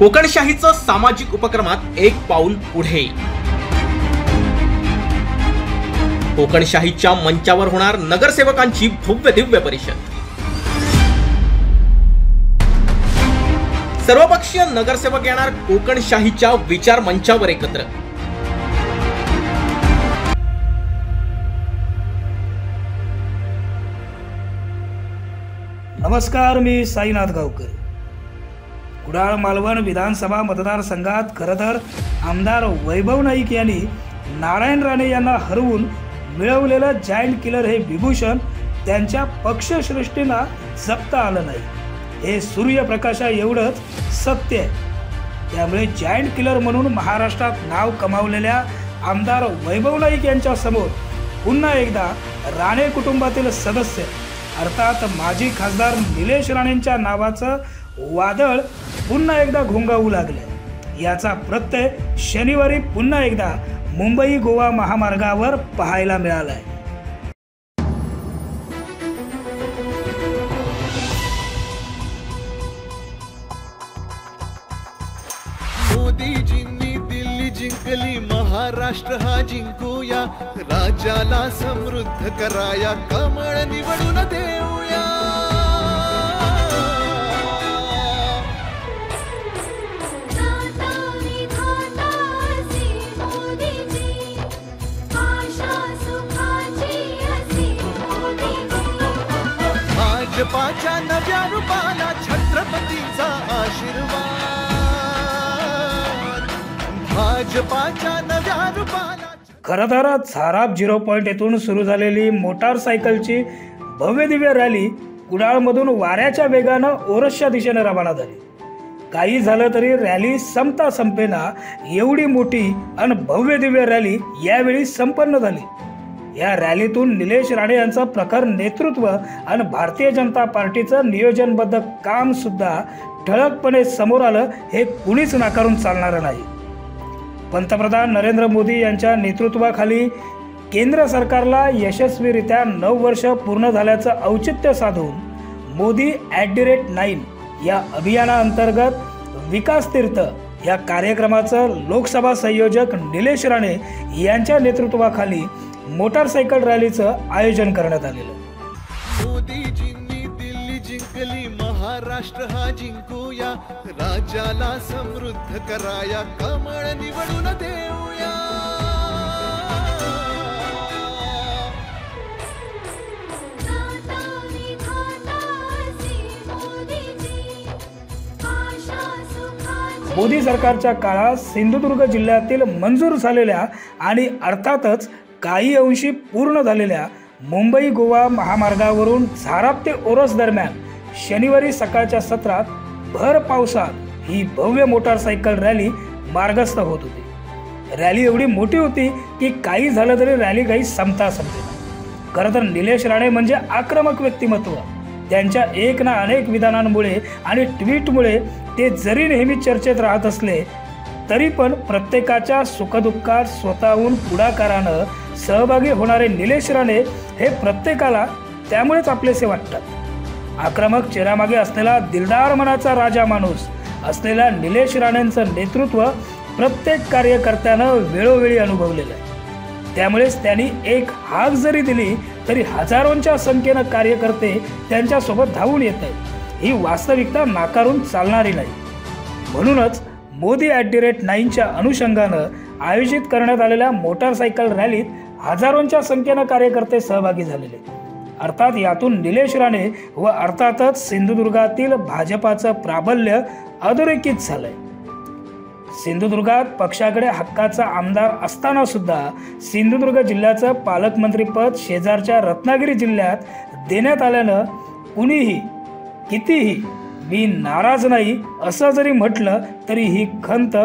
कोकणशाहीचं सामाजिक उपक्रमात एक पाऊल पुढे। कोकणशाहीच्या मंचावर होणार नगरसेवकांची भव्य दिव्य परिषद। सर्वपक्षीय नगरसेवक येणार कोकणशाहीच्या विचार मंचावर एकत्र। नमस्कार, मी साईनाथ गावकर। कुडाळ मालवण विधानसभा मतदारसंघात खरं तर आमदार वैभव नाईक यांनी नारायण राणे यांना हरवून मिळवलेलं जायंट किलर हे विभूषण त्यांच्या पक्षश्रेष्ठींना जपता आलं नाही, हे सूर्यप्रकाशा एवढंच सत्य आहे। त्यामुळे जायंट किलर म्हणून महाराष्ट्रात नाव कमावलेल्या आमदार वैभव नाईक यांच्या समोर पुन्हा एकदा राणे कुटुंबातील सदस्य अर्थात माजी खासदार निलेश राणेंच्या नावाचं वादळ पुन्हा एकदा घोंगावू लागले। याचा प्रत्यय शनिवारी पुन्हा एकदा मुंबई गोवा महामार्गावर पाहायला मिळालाय। मोदीजींनी दिल्ली जिंकली, महाराष्ट्र हा जिंकूया, राज्याला समृद्ध कराया, कमळ निवडून देऊया। भाजपाच्या नव्या रूपाला छत्रपतीचा आशीर्वाद, भाजपाच्या नव्या रूपाला। खरं तर झाराप 0 पॉइंट येथून सुरू झालेली मोटारसायकलची भव्य दिव्य रॅली कुडाळमधून वाऱ्याच्या वेगानं ओरसच्या दिशेने रवाना झाली। काही झालं तरी रॅली संपता संपेना एवढी मोठी आणि भव्य दिव्य रॅली यावेळी संपन्न झाली। या रॅलीतून निलेश राणे यांचं प्रखर नेतृत्व आणि भारतीय जनता पार्टीचं नियोजनबद्ध काम सुद्धा ठळकपणे समोर आलं, हे कुणीच नाकारून चालणारं नाही। पंतप्रधान नरेंद्र मोदी यांच्या नेतृत्वाखाली केंद्र सरकारला यशस्वीरित्या 9 वर्ष पूर्ण झाल्याचं औचित्य साधून मोदी @9 या अभियानाअंतर्गत विकास तीर्थ या कार्यक्रमाचं लोकसभा संयोजक निलेश राणे यांच्या नेतृत्वाखाली मोटारसायकल रॅलीचं आयोजन करण्यात आलेलं। मोदीजींनी दिल्ली जिंकली, महाराष्ट्र हा जिंकूया, राज्याला समृद्ध कराया, कमळ निवडून देऊया। मोदी सरकारच्या काळात सिंधुदुर्ग जिल्ह्यातील मंजूर झालेल्या आणि अर्थातच काही अंशी पूर्ण झालेल्या मुंबई गोवा महामार्गावरून झाराप ते ओरस दरम्यान शनिवारी सकाळच्या सत्रात भर पावसात ही भव्य मोटारसायकल रॅली मार्गस्थ होत होती। रॅली एवढी मोठी होती की काही झालं तरी रॅली काही संपता संपली। खरं तर निलेश राणे म्हणजे आक्रमक व्यक्तिमत्व। त्यांच्या एक ना अनेक विधानांमुळे आणि ट्विटमुळे ते जरी नेहमी चर्चेत राहत असले तरी पण प्रत्येकाच्या सुखदुःखात स्वतःहून पुढाकारानं सहभागी होणारे निलेश राणे हे प्रत्येकाला त्यामुळेच आपलेसे वाटतात। आक्रमक चेहऱ्यामागे असलेला दिलदार मनाचा राजा माणूस असलेल्या निलेश राणेंचं नेतृत्व प्रत्येक कार्यकर्त्यानं वेळोवेळी अनुभवलेलं आहे। त्यामुळेच त्यांनी एक हाक जरी दिली तरी हजारोंच्या संख्येनं कार्यकर्ते त्यांच्यासोबत धावून येत आहेत। ही वास्तविकता नाकारून चालणारी नाही। म्हणूनच मोदी @9च्या अनुषंगानं आयोजित करण्यात आलेल्या मोटारसायकल रॅलीत हजारोंच्या संख्येनं कार्यकर्ते सहभागी झालेले। अर्थात यातून निलेश राणे व अर्थातच सिंधुदुर्गातील भाजपाचं प्राबल्य अधोरेखित झालंय। सिंधुदुर्गात पक्षाकडे हक्काचा आमदार असताना सुद्धा सिंधुदुर्ग जिल्ह्याचं पालकमंत्रीपद शेजारच्या रत्नागिरी जिल्ह्यात देण्यात आल्यानं कुणीही कितीही मी नाराज नाही असं जरी म्हटलं तरी ही खंत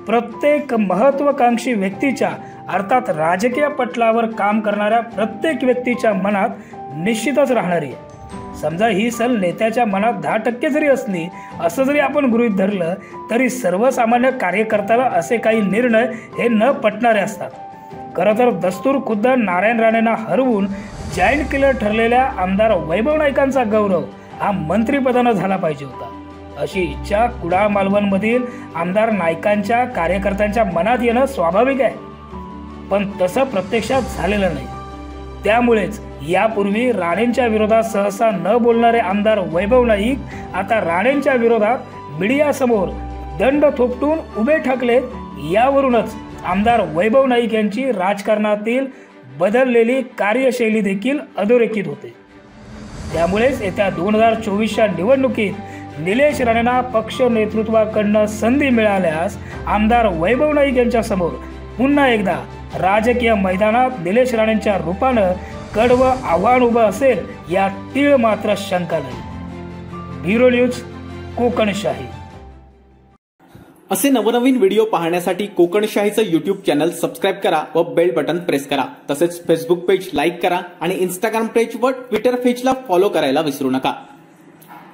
प्रत्येक महत्त्वाकांक्षी व्यक्तीच्या अर्थात राजकीय पटलावर काम करणाऱ्या प्रत्येक व्यक्तीच्या मनात निश्चितच राहणारी आहे। समजा ही सल नेत्याच्या मनात 10% जरी असली असं जरी आपण गृहीत धरलं तरी सर्वसामान्य कार्यकर्त्याला असे काही निर्णय हे न पटणारे असतात। खरं तर दस्तूर खुद्द नारायण राणेंना हरवून जायंट किलर ठरलेल्या आमदार वैभव नाईकांचा गौरव हा मंत्रिपदानं झाला पाहिजे होता। अशी इच्छा कुडाळ मालवणमधील आमदार नाईकांच्या कार्यकर्त्यांच्या मनात येणं स्वाभाविक आहे, पण तसं प्रत्यक्षात झालेलं नाही. त्यामुळेच यापूर्वी राणेंच्या विरोधात सहसा न बोलणारे आमदार वैभव नाईक आता राणेंच्या विरोधात मीडियासमोर दंड थोपटून उभे ठाकलेत. यावरूनच आमदार वैभव नाईक यांची राजकारणातील बदललेली कार्यशैली देखील अधोरेखित होते. त्यामुळेच येत्या 2024च्या निवडणुकीत निलेश राणेंना पक्ष नेतृत्वाकडनं संधी मिळाल्यास आमदार वैभव नाईक यांच्या समोर पुन्हा एकदा राजकीय मैदानात निलेश राणेंच्या रूपानं कडवं आव्हान उभं असेल यात तीळ मात्र शंका नाही. Bureau news, Kokanshahi. असे नवनवीन व्हिडिओ पाहण्यासाठी कोकणशाहीचं YouTube चॅनल सबस्क्राईब करा व बेल बटन प्रेस करा. तसेच फेसबुक पेज लाईक करा आणि इंस्टाग्राम पेज व ट्विटर पेजला फॉलो करायला विसरू नका.